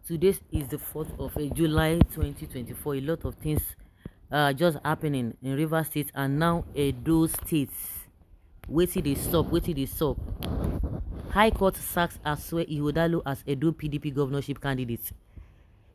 Today is the 4th of July 2024. A lot of things just happening in Rivers State and now Edo State. Wait till they stop. High Court sacks Asue Ighodalo as Edo PDP governorship candidate.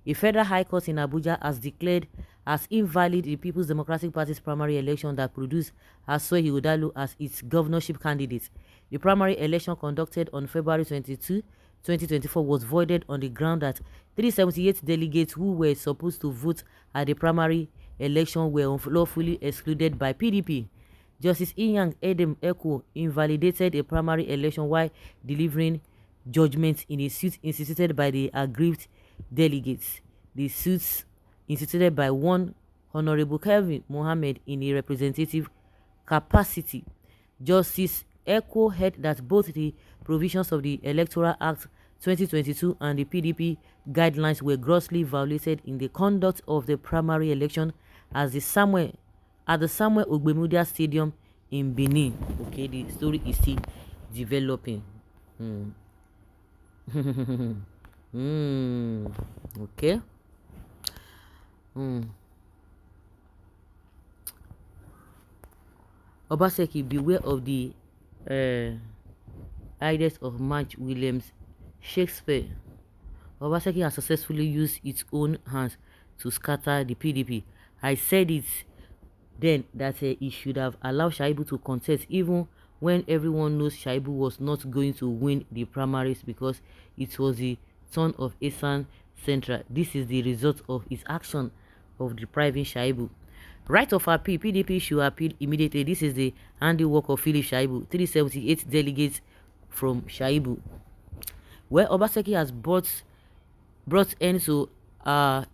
A federal high court in Abuja has declared as invalid the People's Democratic Party's primary election that produced Asue Ighodalo as its governorship candidate. The primary election conducted on February 22, 2024 was voided on the ground that 378 delegates who were supposed to vote at the primary election were unlawfully excluded by PDP. Justice Inyang Edem Eko invalidated a primary election while delivering judgment in a suit instituted by the aggrieved delegates. The suits instituted by one Honorable Kelvin Mohammed in a representative capacity. Justice Eko held that both the provisions of the Electoral Act 2022 and the PDP guidelines were grossly violated in the conduct of the primary election at the Samuel Ogbemudia Stadium in Benin. Okay, the story is still developing. Okay. Obaseki, beware of the ideas of March Williams Shakespeare. Obaseki has successfully used its own hands to scatter the PDP. I said it then that he should have allowed Shaibu to contest even when everyone knows Shaibu was not going to win the primaries because it was the turn of Esan Central. This is the result of his action of depriving Shaibu. Right of appeal, PDP should appeal immediately. This is the handiwork of Philip Shaibu. 378 delegates from Shaibu. Where Obaseki has brought end to a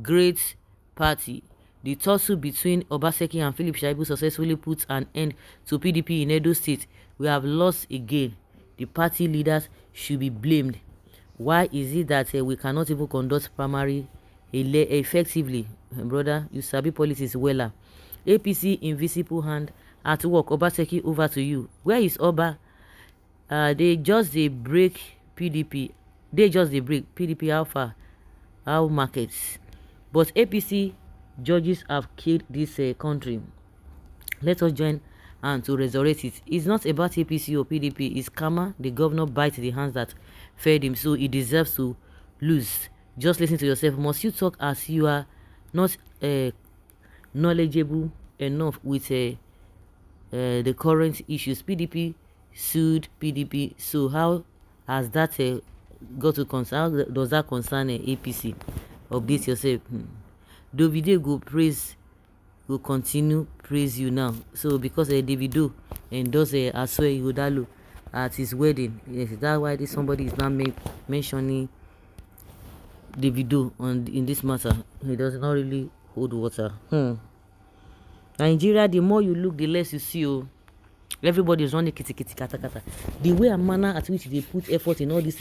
great party. The tussle between Obaseki and Philip Shaibu successfully puts an end to PDP in Edo State. We have lost again. The party leaders should be blamed. Why is it that we cannot even conduct primary effectively? Brother, you sabi politics wella. APC invisible hand at work. Obaseki, over to you. Where is Oba? They just break PDP. They just break PDP alpha, our markets. But APC judges have killed this country. Let us join and to resurrect it. It's not about APC or PDP. It's karma. The governor bites the hands that fed him, so he deserves to lose. Just listen to yourself. Must you talk as you are not knowledgeable enough with the current issues? PDP sued PDP. So how has that got to concern? How does that concern APC? Update yourself. Davido will continue praise you now. So because Davido endorsed Asue Ighodalo at his wedding, yes, that's why somebody is now mentioning Davido in this matter. He does not really hold water. Nigeria, the more you look, the less you see. Oh, everybody is running kitty kata kata. The way and manner at which they put effort in all this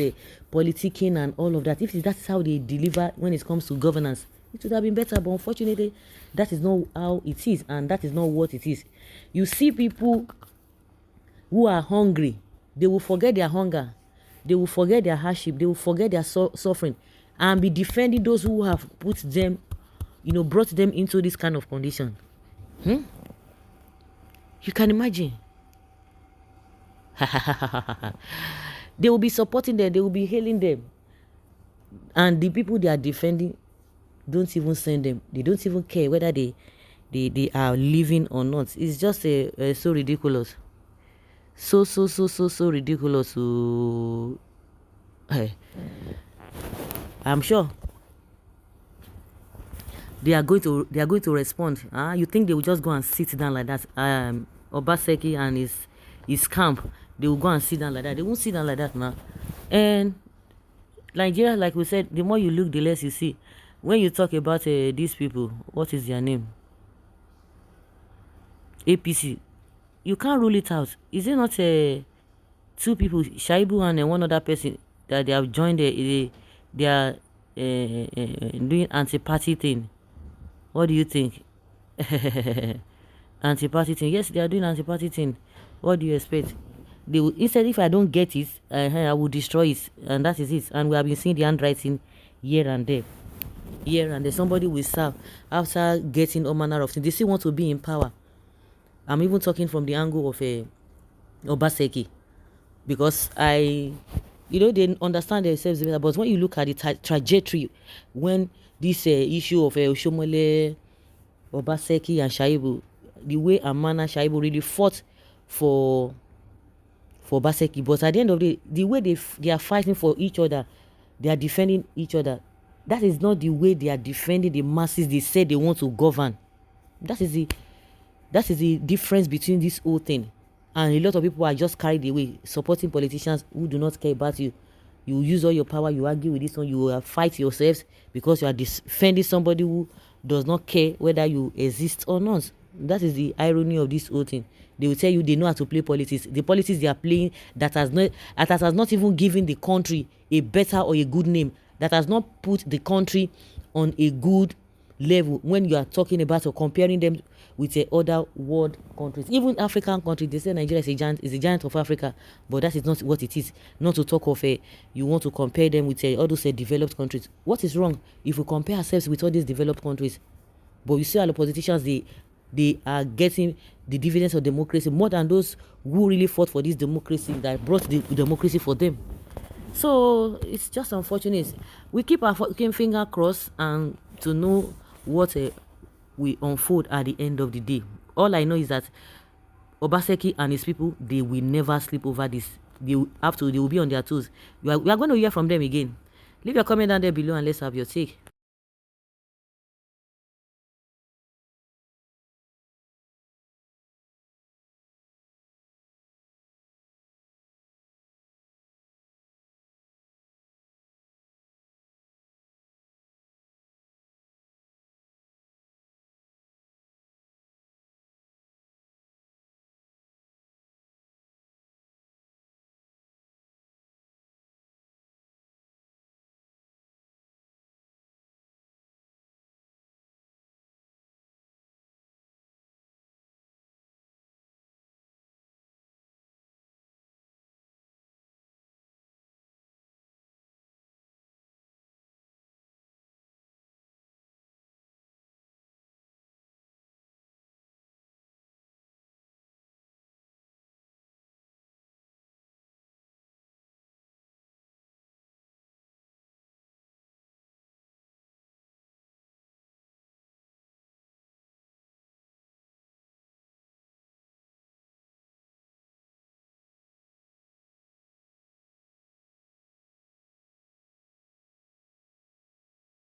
politicking and all of that, if that's how they deliver when it comes to governance, it would have been better. But unfortunately, that is not how it is, and that is not what it is. You see people who are hungry, they will forget their hunger, they will forget their hardship, they will forget their suffering, and be defending those who have put them, brought them into this kind of condition. You can imagine. They will be supporting them, they will be hailing them, and the people they are defending don't even send them. They don't even care whether they are living or not. It's just so ridiculous. So ridiculous. I'm sure they are going to respond. You think they will just go and sit down like that? Obaseki and his camp, they will go and sit down like that. They won't sit down like that now. And Nigeria, like we said, the more you look, the less you see. When you talk about these people, what is their name? APC. You can't rule it out. Is it not two people, Shaibu and one other person, that they have joined? They are doing anti-party thing. What do you think? Anti-party thing. Yes, they are doing anti-party thing. What do you expect? They will, instead, if I don't get it, I will destroy it, and that is it. And we have been seeing the handwriting here and there. Here and there, somebody will serve after getting all manner of things. They still want to be in power. I'm even talking from the angle of a Obaseki, because they understand themselves better. But when you look at the trajectory, when this issue of Oshomole, Obaseki, and Shaibu, the way Amana Shaibu really fought for Obaseki, but at the end of the way they are fighting for each other, they are defending each other. That is not the way they are defending the masses they say they want to govern. That is the difference between this whole thing. And a lot of people are just carried away supporting politicians who do not care about you. You use all your power, you argue with this one, you will fight yourselves because you are defending somebody who does not care whether you exist or not. That is the irony of this whole thing. They will tell you they know how to play politics. The politics they are playing that has not even given the country a better or a good name, that has not put the country on a good level when you are talking about or comparing them with other world countries. Even African countries, they say Nigeria is a giant of Africa, but that is not what it is. Not to talk of you want to compare them with all those developed countries. What is wrong if we compare ourselves with all these developed countries? But you see all the politicians, they are getting the dividends of democracy more than those who really fought for this democracy, that brought the democracy for them. So it's just unfortunate. We keep our finger crossed and to know what will unfold at the end of the day. All I know is that Obaseki and his people, they will never sleep over this. They will be on their toes. We are going to hear from them again. Leave your comment down there below and let's have your take.